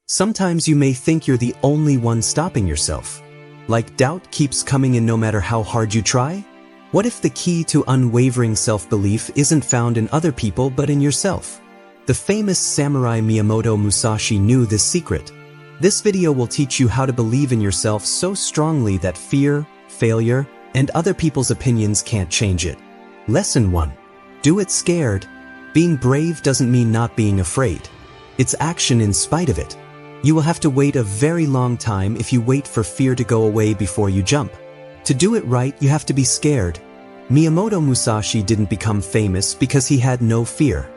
Sometimes you may think you're the only one stopping yourself. Like doubt keeps coming in no matter how hard you try? What if the key to unwavering self-belief isn't found in other people but in yourself? The famous samurai Miyamoto Musashi knew this secret. This video will teach you how to believe in yourself so strongly that fear, failure, and other people's opinions can't change it. Lesson 1. Do it scared. Being brave doesn't mean not being afraid. It's action in spite of it. You will have to wait a very long time if you wait for fear to go away before you jump. To do it right, you have to be scared. Miyamoto Musashi didn't become famous because he had no fear.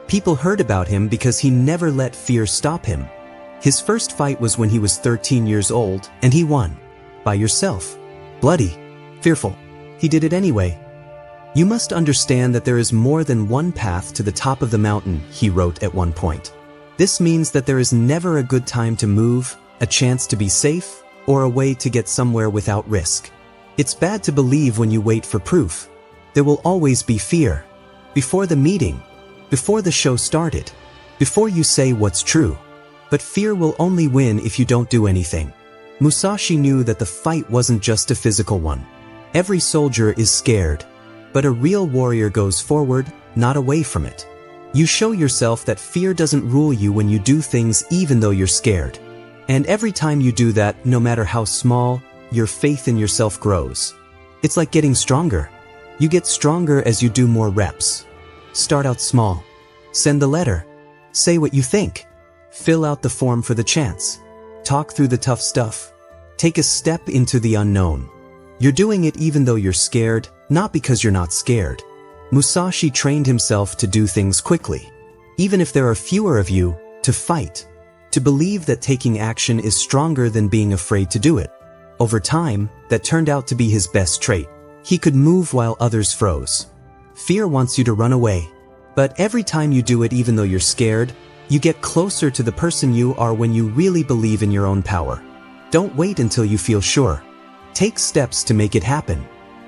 People heard about him because he never let fear stop him. His first fight was when he was 13 years old, and he won. By yourself. Bloody. Fearful. He did it anyway. You must understand that there is more than one path to the top of the mountain, he wrote at one point. This means that there is never a good time to move, a chance to be safe, or a way to get somewhere without risk. It's bad to believe when you wait for proof. There will always be fear. Before the meeting, before the show started, before you say what's true. But fear will only win if you don't do anything. Musashi knew that the fight wasn't just a physical one. Every soldier is scared, but a real warrior goes forward, not away from it. You show yourself that fear doesn't rule you when you do things even though you're scared. And every time you do that, no matter how small, your faith in yourself grows. It's like getting stronger. You get stronger as you do more reps. Start out small. Send the letter. Say what you think. Fill out the form for the chance. Talk through the tough stuff. Take a step into the unknown. You're doing it even though you're scared, not because you're not scared. Musashi trained himself to do things quickly. Even if there are fewer of you, to fight. To believe that taking action is stronger than being afraid to do it. Over time, that turned out to be his best trait. He could move while others froze. Fear wants you to run away. But every time you do it even though you're scared, you get closer to the person you are when you really believe in your own power. Don't wait until you feel sure. Take steps to make it happen.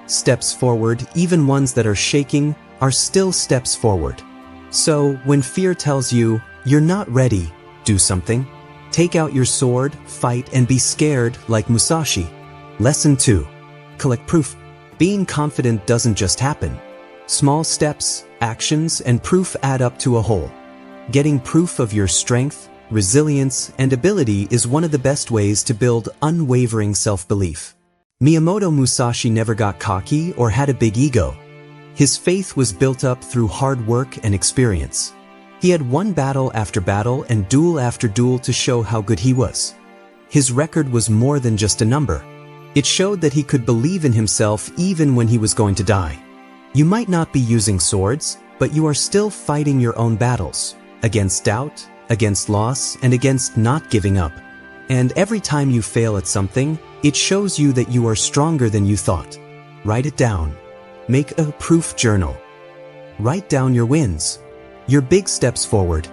Steps forward, even ones that are shaking, are still steps forward. So, when fear tells you, you're not ready, do something. Take out your sword, fight, and be scared like Musashi. Lesson 2. Collect proof. Being confident doesn't just happen. Small steps, actions, and proof add up to a whole. Getting proof of your strength, resilience, and ability is one of the best ways to build unwavering self-belief. Miyamoto Musashi never got cocky or had a big ego. His faith was built up through hard work and experience. He had won battle after battle and duel after duel to show how good he was. His record was more than just a number. It showed that he could believe in himself even when he was going to die. You might not be using swords, but you are still fighting your own battles. Against doubt, against loss, and against not giving up. And every time you fail at something, it shows you that you are stronger than you thought. Write it down. Make a proof journal. Write down your wins. Your big steps forward.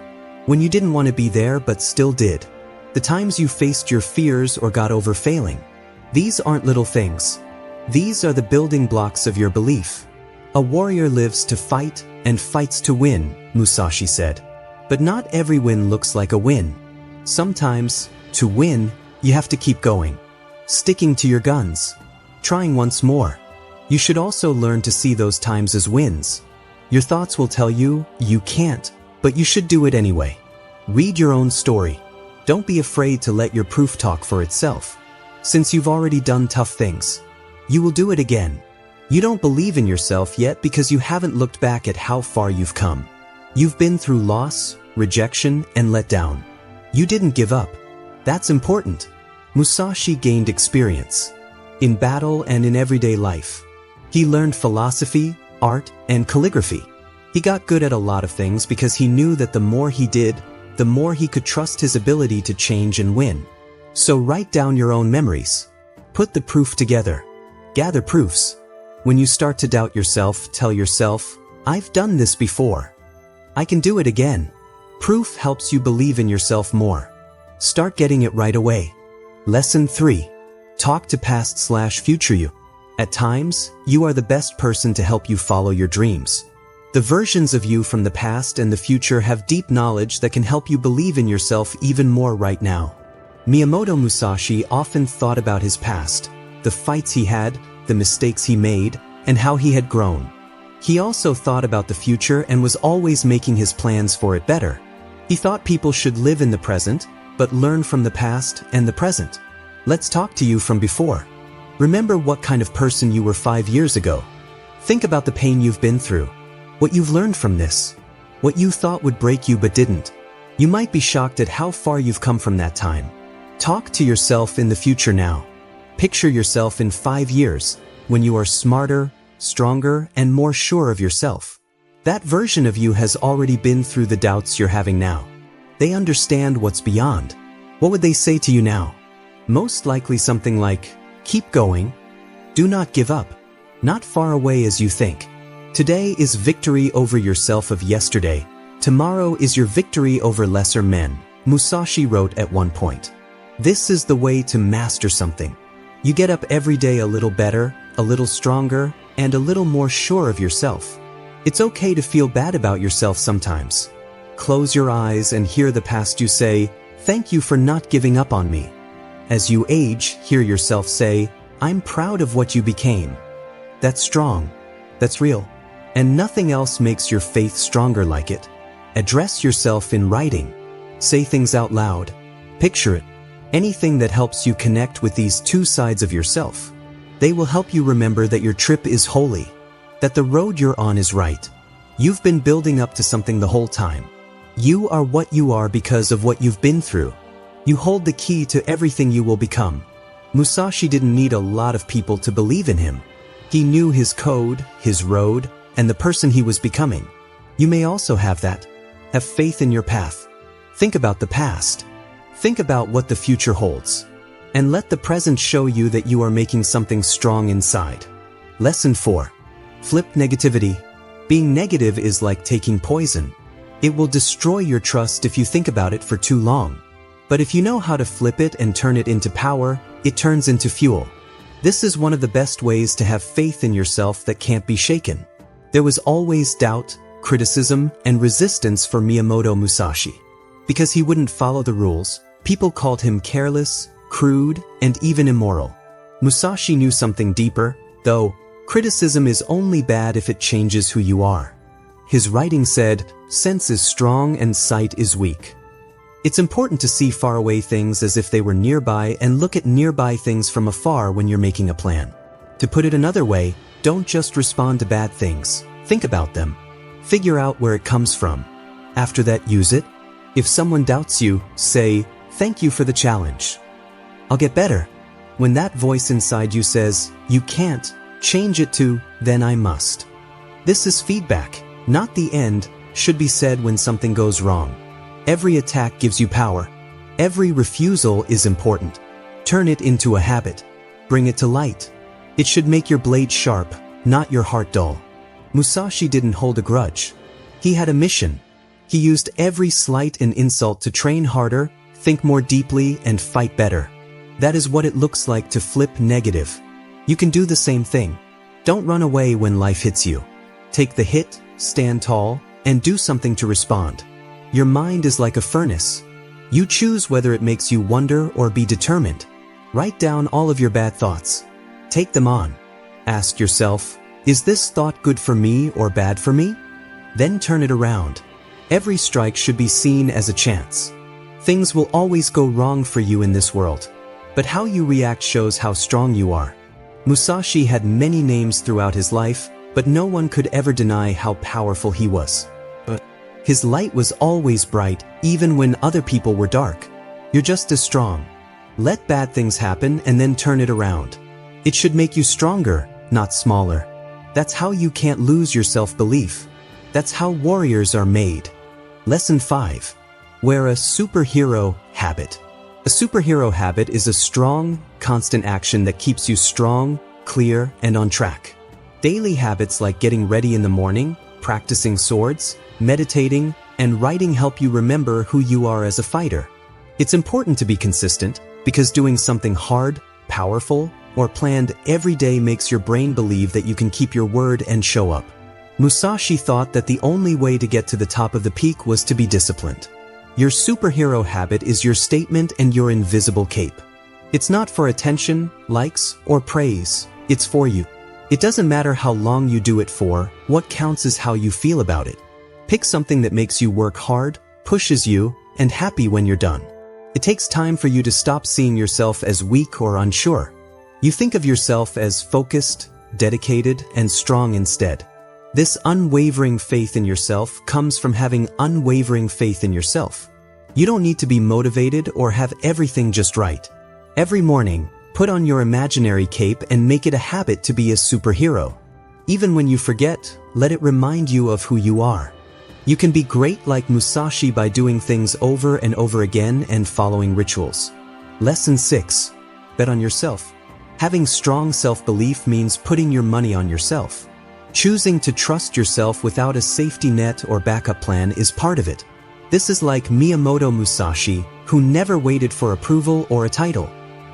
When you didn't want to be there but still did. The times you faced your fears or got over failing. These aren't little things. These are the building blocks of your belief. A warrior lives to fight and fights to win, Musashi said. But not every win looks like a win. Sometimes, to win, you have to keep going. Sticking to your guns. Trying once more. You should also learn to see those times as wins. Your thoughts will tell you, you can't, but you should do it anyway. Read your own story. Don't be afraid to let your proof talk for itself. Since you've already done tough things, you will do it again. You don't believe in yourself yet because you haven't looked back at how far you've come. You've been through loss, rejection, and letdown. You didn't give up. That's important. Musashi gained experience. In battle and in everyday life. He learned philosophy, art, and calligraphy. He got good at a lot of things because he knew that the more he did, the more he could trust his ability to change and win. So write down your own memories. Put the proof together. Gather proofs. When you start to doubt yourself, tell yourself, I've done this before. I can do it again. Proof helps you believe in yourself more. Start getting it right away. Lesson 3. Talk to past/future you. At times, you are the best person to help you follow your dreams. The versions of you from the past and the future have deep knowledge that can help you believe in yourself even more right now. Miyamoto Musashi often thought about his past, the fights he had, the mistakes he made, and how he had grown. He also thought about the future and was always making his plans for it better. He thought people should live in the present, but learn from the past and the present. Let's talk to you from before. Remember what kind of person you were 5 years ago. Think about the pain you've been through, what you've learned from this, what you thought would break you but didn't. You might be shocked at how far you've come from that time. Talk to yourself in the future now. Picture yourself in 5 years, when you are smarter, stronger, and more sure of yourself. That version of you has already been through the doubts you're having now. They understand what's beyond. What would they say to you now? Most likely something like, keep going. Do not give up. Not far away as you think. Today is victory over yourself of yesterday. Tomorrow is your victory over lesser men, Musashi wrote at one point. This is the way to master something. You get up every day a little better, a little stronger, and a little more sure of yourself. It's okay to feel bad about yourself sometimes. Close your eyes and hear the past you say, thank you for not giving up on me. As you age, hear yourself say, I'm proud of what you became. That's strong. That's real. And nothing else makes your faith stronger like it. Address yourself in writing. Say things out loud. Picture it. Anything that helps you connect with these two sides of yourself. They will help you remember that your trip is holy, that the road you're on is right. You've been building up to something the whole time. You are what you are because of what you've been through. You hold the key to everything you will become. Musashi didn't need a lot of people to believe in him. He knew his code, his road, and the person he was becoming. You may also have that. Have faith in your path. Think about the past. Think about what the future holds. And let the present show you that you are making something strong inside. Lesson 4. Flip negativity. Being negative is like taking poison. It will destroy your trust if you think about it for too long. But if you know how to flip it and turn it into power, it turns into fuel. This is one of the best ways to have faith in yourself that can't be shaken. There was always doubt, criticism, and resistance for Miyamoto Musashi. Because he wouldn't follow the rules, people called him careless, crude, and even immoral. Musashi knew something deeper, though. Criticism is only bad if it changes who you are. His writing said, sense is strong and sight is weak. It's important to see faraway things as if they were nearby and look at nearby things from afar when you're making a plan. To put it another way, don't just respond to bad things. Think about them. Figure out where it comes from. After that, use it. If someone doubts you, say, thank you for the challenge. I'll get better. When that voice inside you says, you can't, change it to, then I must. This is feedback, not the end, should be said when something goes wrong. Every attack gives you power. Every refusal is important. Turn it into a habit. Bring it to light. It should make your blade sharp, not your heart dull. Musashi didn't hold a grudge. He had a mission. He used every slight and insult to train harder, think more deeply, and fight better. That is what it looks like to flip negative. You can do the same thing. Don't run away when life hits you. Take the hit, stand tall, and do something to respond. Your mind is like a furnace. You choose whether it makes you wonder or be determined. Write down all of your bad thoughts. Take them on. Ask yourself, is this thought good for me or bad for me? Then turn it around. Every strike should be seen as a chance. Things will always go wrong for you in this world. But how you react shows how strong you are. Musashi had many names throughout his life, but no one could ever deny how powerful he was. His light was always bright, even when other people were dark. You're just as strong. Let bad things happen and then turn it around. It should make you stronger, not smaller. That's how you can't lose your self-belief. That's how warriors are made. Lesson 5. Wear a superhero habit. A superhero habit is a strong, constant action that keeps you strong, clear, and on track. Daily habits like getting ready in the morning, practicing swords, meditating, and writing help you remember who you are as a fighter. It's important to be consistent because doing something hard, powerful, or planned every day makes your brain believe that you can keep your word and show up. Musashi thought that the only way to get to the top of the peak was to be disciplined. Your superhero habit is your statement and your invisible cape. It's not for attention, likes, or praise. It's for you. It doesn't matter how long you do it for, what counts is how you feel about it. Pick something that makes you work hard, pushes you, and happy when you're done. It takes time for you to stop seeing yourself as weak or unsure. You think of yourself as focused, dedicated, and strong instead. This unwavering faith in yourself comes from having unwavering faith in yourself. You don't need to be motivated or have everything just right. Every morning, put on your imaginary cape and make it a habit to be a superhero. Even when you forget, let it remind you of who you are. You can be great like Musashi by doing things over and over again and following rituals. Lesson 6. Bet on yourself. Having strong self-belief means putting your money on yourself. Choosing to trust yourself without a safety net or backup plan is part of it. This is like Miyamoto Musashi, who never waited for approval or a title.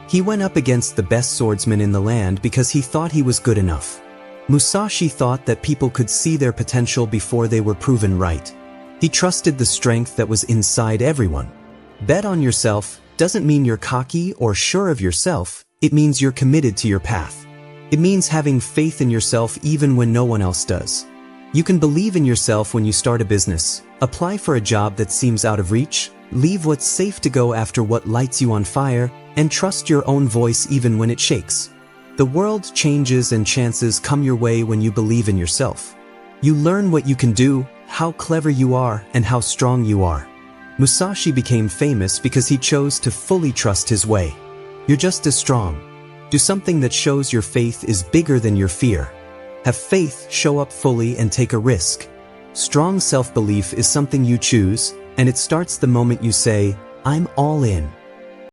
He went up against the best swordsman in the land because he thought he was good enough. Musashi thought that people could see their potential before they were proven right. He trusted the strength that was inside everyone. Bet on yourself doesn't mean you're cocky or sure of yourself, it means you're committed to your path. It means having faith in yourself even when no one else does. You can believe in yourself when you start a business, apply for a job that seems out of reach, leave what's safe to go after what lights you on fire, and trust your own voice even when it shakes. The world changes and chances come your way when you believe in yourself. You learn what you can do, how clever you are, and how strong you are. Musashi became famous because he chose to fully trust his way. You're just as strong. Do something that shows your faith is bigger than your fear. Have faith, show up fully, and take a risk. Strong self-belief is something you choose, and it starts the moment you say, "I'm all in."